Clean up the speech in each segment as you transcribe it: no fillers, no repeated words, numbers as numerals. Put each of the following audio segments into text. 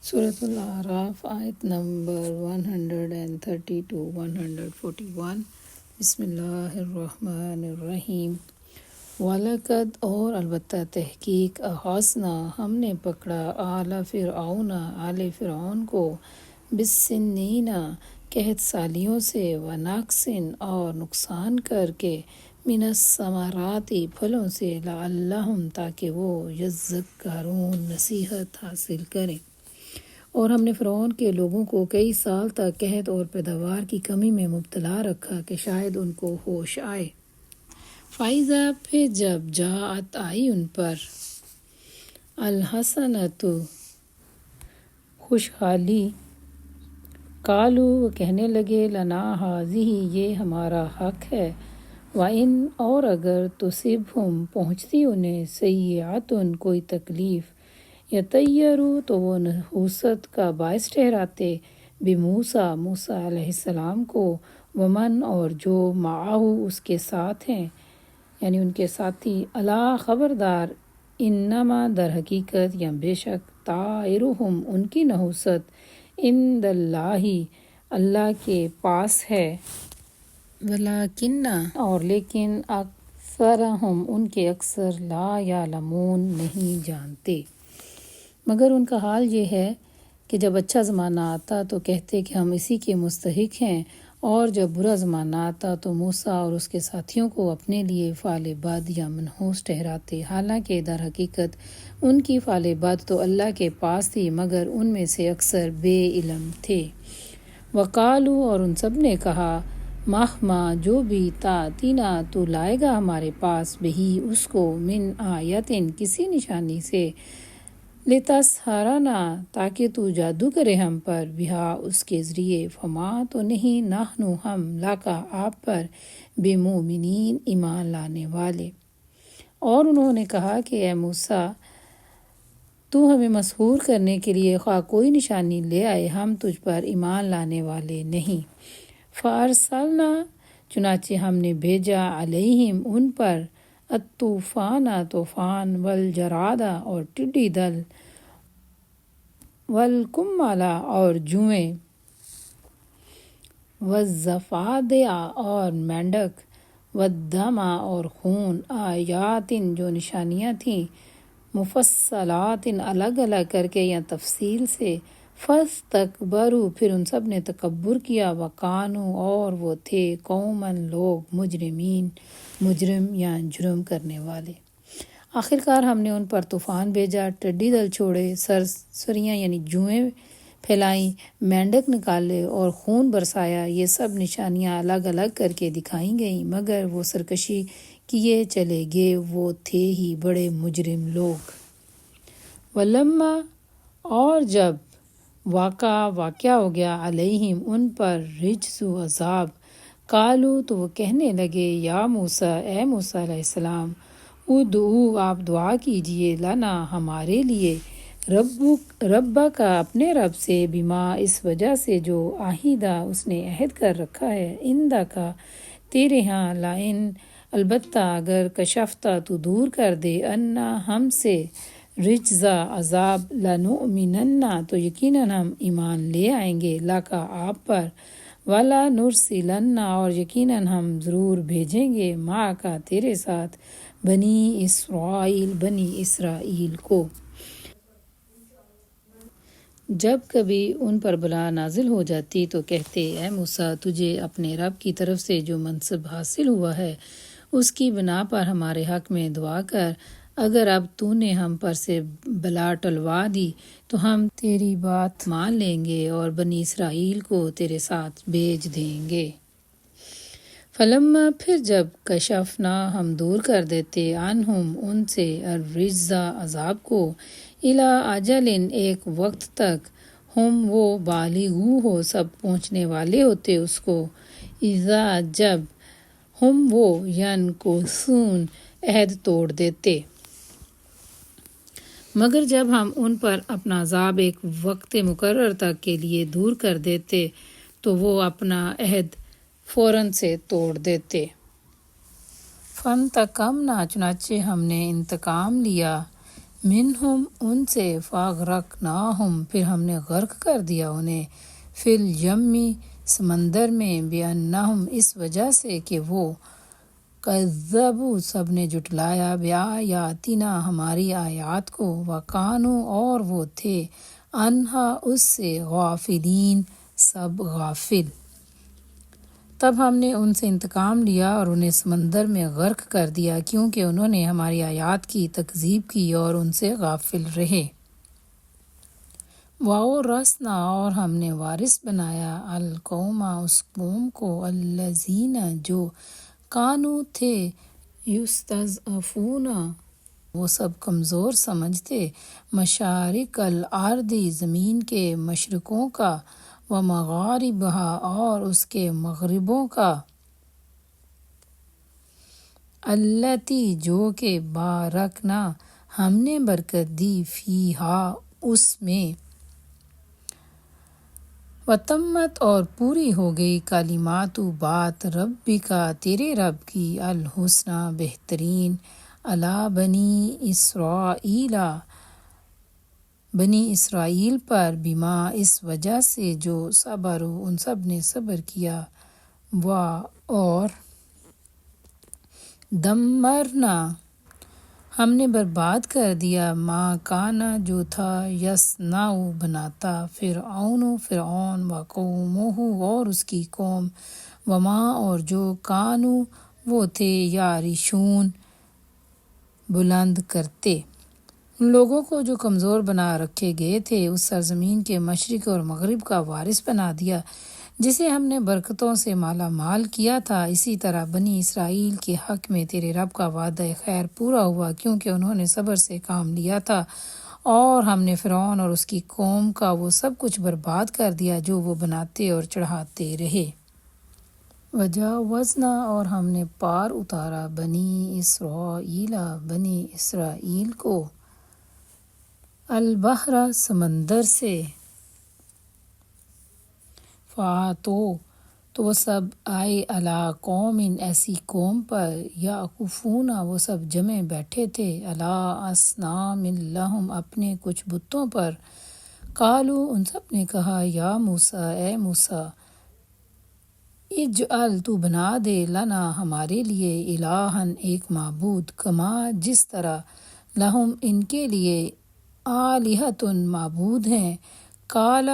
سورۃ الاعراف آیت number 130 to 141۔ بسم اللہ الرحمن الرحیم۔ وَلَقَدْ اور البتہ تحقیق اخذنا ہم نے پکڑا آل فرعون کو بالسنین قحط سالیوں سے ونقص اور نقصان کر کے من الثمرات پھلوں سے لعلہم تاکہ وہ یذکرون نصیحت حاصل کریں۔ اور ہم نے فرعون کے لوگوں کو کئی سال تک قحط اور پیداوار کی کمی میں مبتلا رکھا کہ شاید ان کو ہوش آئے۔ فَإِذَا پھر جب جاءت آئی ان پر الحسنۃ خوشحالی قالوا وہ کہنے لگے لنا هذه یہ ہمارا حق ہے۔ وَإِنْ اور اگر تصبہم پہنچتی انہیں سیئۃ کوئی تکلیف یطیروا تو وہ نحوست کا باعث ٹھہراتے بموسیٰ علیہ السلام کو ومن اور جو معہ اس کے ساتھ ہیں یعنی ان کے ساتھی الا خبردار انما در حقیقت یا بے شک طائرہم ان کی نحوست عند اللہ کے پاس ہے ولیکن اور لیکن اکثرہم ان کے اکثر لا یعلمون نہیں جانتے۔ مگر ان کا حال یہ ہے کہ جب اچھا زمانہ آتا تو کہتے کہ ہم اسی کے مستحق ہیں، اور جب برا زمانہ آتا تو موسیٰ اور اس کے ساتھیوں کو اپنے لیے فعل بد یا منحوس ٹھہراتے، حالانکہ در حقیقت ان کی فعل بد تو اللہ کے پاس تھی مگر ان میں سے اکثر بے علم تھے۔ وقالو اور ان سب نے کہا مہما جو بھی تاتینا تو لائے گا ہمارے پاس بہی اس کو من آیتن کسی نشانی سے لتسحرنا تاکہ تو جادو کرے ہم پر بہا اس کے ذریعے فما تو نہیں نحنو ہم لاکا آپ پر بمؤمنین ایمان لانے والے۔ اور انہوں نے کہا کہ اے موسیٰ تو ہمیں مسحور کرنے کے لیے خواہ کوئی نشانی لے آئے ہم تجھ پر ایمان لانے والے نہیں۔ فارسلنا چنانچہ ہم نے بھیجا علیہم ان پر الطوفان طوفان والجراد اور ٹڈی دل والقمل اور جوئیں والضفادع اور مینڈک والدم اور خون آیات جو نشانیاں تھیں مفصلات الگ الگ کر کے یا تفصیل سے فاستکبروا پھر ان سب نے تکبر کیا وکانوا اور وہ تھے قوماً لوگ مجرمین مجرم یا جرم کرنے والے۔ آخرکار ہم نے ان پر طوفان بھیجا، ٹڈی دل چھوڑے، سرسریاں یعنی جوئیں پھیلائیں، مینڈک نکالے اور خون برسایا۔ یہ سب نشانیاں الگ الگ کر کے دکھائی گئیں مگر وہ سرکشی کیے چلے گئے، وہ تھے ہی بڑے مجرم لوگ۔ ولما اور جب واقع ہو گیا علیہم ان پر رجز و عذاب قالو تو وہ کہنے لگے یا موسیٰ اے موسیٰ علیہ السلام ادعو آپ دعا کیجئے لنا ہمارے لیے ربہ کا اپنے رب سے بما اس وجہ سے جو عہدہ اس نے عہد کر رکھا ہے اندہ کا تیرے ہاں لائن البتہ اگر کشفتا تو دور کر دے انا ہم سے رجزا عذاب لنؤمنن تو یقیناً ہم ایمان لے آئیں گے لکا آپ پر ولا نرسلن اور یقیناً ہم ضرور بھیجیں گے ماں کا تیرے ساتھ بنی اسرائیل کو۔ جب کبھی ان پر بلا نازل ہو جاتی تو کہتے اے موسیٰ تجھے اپنے رب کی طرف سے جو منصب حاصل ہوا ہے اس کی بنا پر ہمارے حق میں دعا کر، اگر اب تو نے ہم پر سے بلا ٹلوا دی تو ہم تیری بات مان لیں گے اور بنی اسرائیل کو تیرے ساتھ بھیج دیں گے۔ فلما پھر جب کشفنا ہم دور کر دیتے عنہم ان سے الرجز عذاب کو الی اجل ایک وقت تک ہم وہ بالغو ہو سب پہنچنے والے ہوتے اس کو اذا جب ہم وہ ینکثون عہد توڑ دیتے۔ مگر جب ہم ان پر اپنا عذاب ایک وقت مقرر تک کے لیے دور کر دیتے تو وہ اپنا عہد فوراً سے توڑ دیتے۔ فانتقمنا چنانچہ ہم نے انتقام لیا منہم ان سے، فاغرقناہم پھر ہم نے غرق کر دیا انہیں، فی الجمی سمندر میں، بِأَنَّهُمْ اس وجہ سے کہ وہ کذبوا سب نے جھٹلایا، بآیاتنا ہماری آیات کو، وکانوا اور وہ تھے، عنہا اس سے، غافلین سب غافل۔ تب ہم نے ان سے انتقام لیا اور انہیں سمندر میں غرق کر دیا، کیونکہ انہوں نے ہماری آیات کی تکذیب کی اور ان سے غافل رہے۔ وَأَوْرَثْنَا اور ہم نے وارث بنایا، القوم اس قوم کو، الذین جو کانوا تھے، یستضعفون وہ سب کمزور سمجھتے، مشارق الارض زمین کے مشرقوں کا، ومغاربہا اور اس کے مغربوں کا، التی جو کہ بارکنا ہم نے برکت دی، فیہا اس میں، وتمت اور پوری ہو گئی، کلمات بات، ربک تیرے رب کی، الحسنی بہترین، علی بنی اسرائیل بنی اسرائیل پر، بما اس وجہ سے، جو صبروا ان سب نے صبر کیا، اور دمرنا ہم نے برباد کر دیا، ما کانا جو تھا، یصنع بناتا، فرعون وقومہ اور اس کی قوم، وما اور جو کانوا وہ تھے، یعرشون بلند کرتے، ان لوگوں کو جو کمزور بنا رکھے گئے تھے، اس سرزمین کے مشرق اور مغرب کا وارث بنا دیا، جسے ہم نے برکتوں سے مالا مال کیا تھا۔ اسی طرح بنی اسرائیل کے حق میں تیرے رب کا وعدہ خیر پورا ہوا، کیونکہ انہوں نے صبر سے کام لیا تھا، اور ہم نے فرعون اور اس کی قوم کا وہ سب کچھ برباد کر دیا جو وہ بناتے اور چڑھاتے رہے۔ وجاوزنا اور ہم نے پار اتارا، بنی اسرائیل کو، البحر سمندر سے، فاتو تو وہ سب آئے، علی قوم ایسی قوم پر، یعکفون وہ سب جمے بیٹھے تھے، علی اصنام لہم اپنے کچھ بتوں پر، قالوا ان سب نے کہا، یا موسیٰ اے موسیٰ، اجعل تو بنا دے، لنا ہمارے لیے، الہًا ایک معبود، کما جس طرح، لہم ان کے لیے، آلہۃ معبود ہیں، قال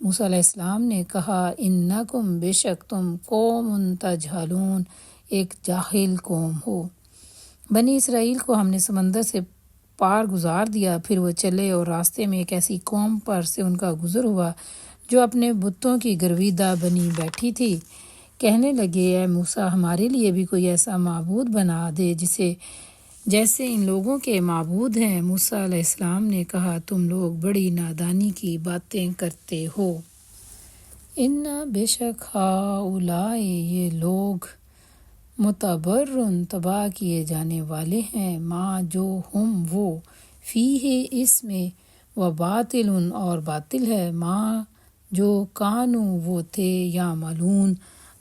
موسیٰ علیہ السلام نے کہا، انکم بے شک تم، قوم تجہلون ایک جاہل قوم ہو۔ بنی اسرائیل کو ہم نے سمندر سے پار گزار دیا، پھر وہ چلے اور راستے میں ایک ایسی قوم پر سے ان کا گزر ہوا جو اپنے بتوں کی گرویدہ بنی بیٹھی تھی۔ کہنے لگے، اے موسیٰ ہمارے لیے بھی کوئی ایسا معبود بنا دے جیسے ان لوگوں کے معبود ہیں۔ موسیٰ علیہ السلام نے کہا، تم لوگ بڑی نادانی کی باتیں کرتے ہو۔ ان بے شک ہؤلاء یہ لوگ، متبرٌ تباہ کیے جانے والے ہیں، ما جو ہم وہ، فیہ اس میں، وباطل اور باطل ہے، ما جو کانوا وہ تھے، یعملون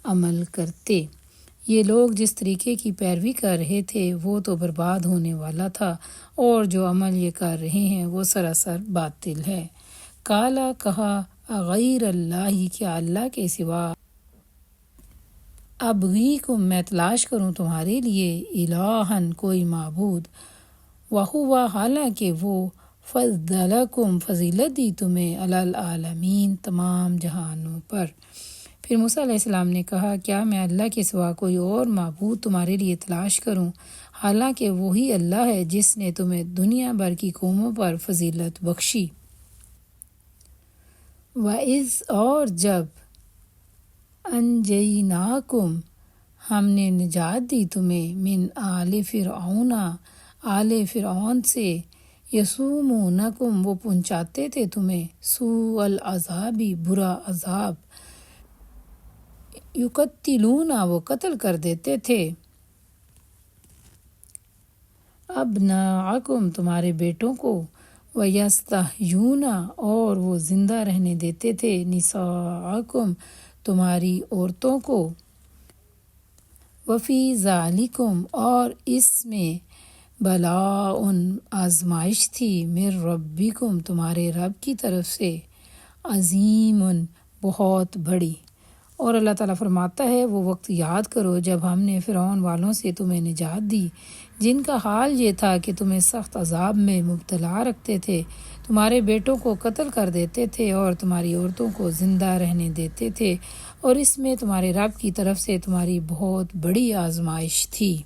عمل کرتے۔ یہ لوگ جس طریقے کی پیروی کر رہے تھے وہ تو برباد ہونے والا تھا، اور جو عمل یہ کر رہے ہیں وہ سراسر باطل ہے۔ قالا کہا، اغیر اللہ کیا اللہ کے سوا، ابغیکم میں تلاش کروں تمہارے لیے، الہًا کوئی معبود، وہو حالانکہ وہ، فضلکم فضیلت دی تمہیں، علی العالمین تمام جہانوں پر۔ پھر موسیٰ علیہ السلام نے کہا، کیا میں اللہ کے سوا کوئی اور معبود تمہارے لیے تلاش کروں، حالانکہ وہی اللہ ہے جس نے تمہیں دنیا بھر کی قوموں پر فضیلت بخشی۔ وَإِذْ اور جب، أَنْجَيْنَاكُمْ ہم نے نجات دی تمہیں، من آل فرعون آل فرعون سے، یسومونکم وہ پہنچاتے تھے تمہیں، سوء العذاب برا عذاب، یقتلون وہ قتل کر دیتے تھے، ابناءکم تمہارے بیٹوں کو، ویستحیون اور وہ زندہ رہنے دیتے تھے، نساءکم تمہاری عورتوں کو، وفی ذالکم اور اس میں، بلاء آزمائش تھی، من ربکم تمہارے رب کی طرف سے، عظیم بہت بڑی۔ اور اللہ تعالیٰ فرماتا ہے وہ وقت یاد کرو جب ہم نے فرعون والوں سے تمہیں نجات دی، جن کا حال یہ تھا کہ تمہیں سخت عذاب میں مبتلا رکھتے تھے، تمہارے بیٹوں کو قتل کر دیتے تھے اور تمہاری عورتوں کو زندہ رہنے دیتے تھے، اور اس میں تمہارے رب کی طرف سے تمہاری بہت بڑی آزمائش تھی۔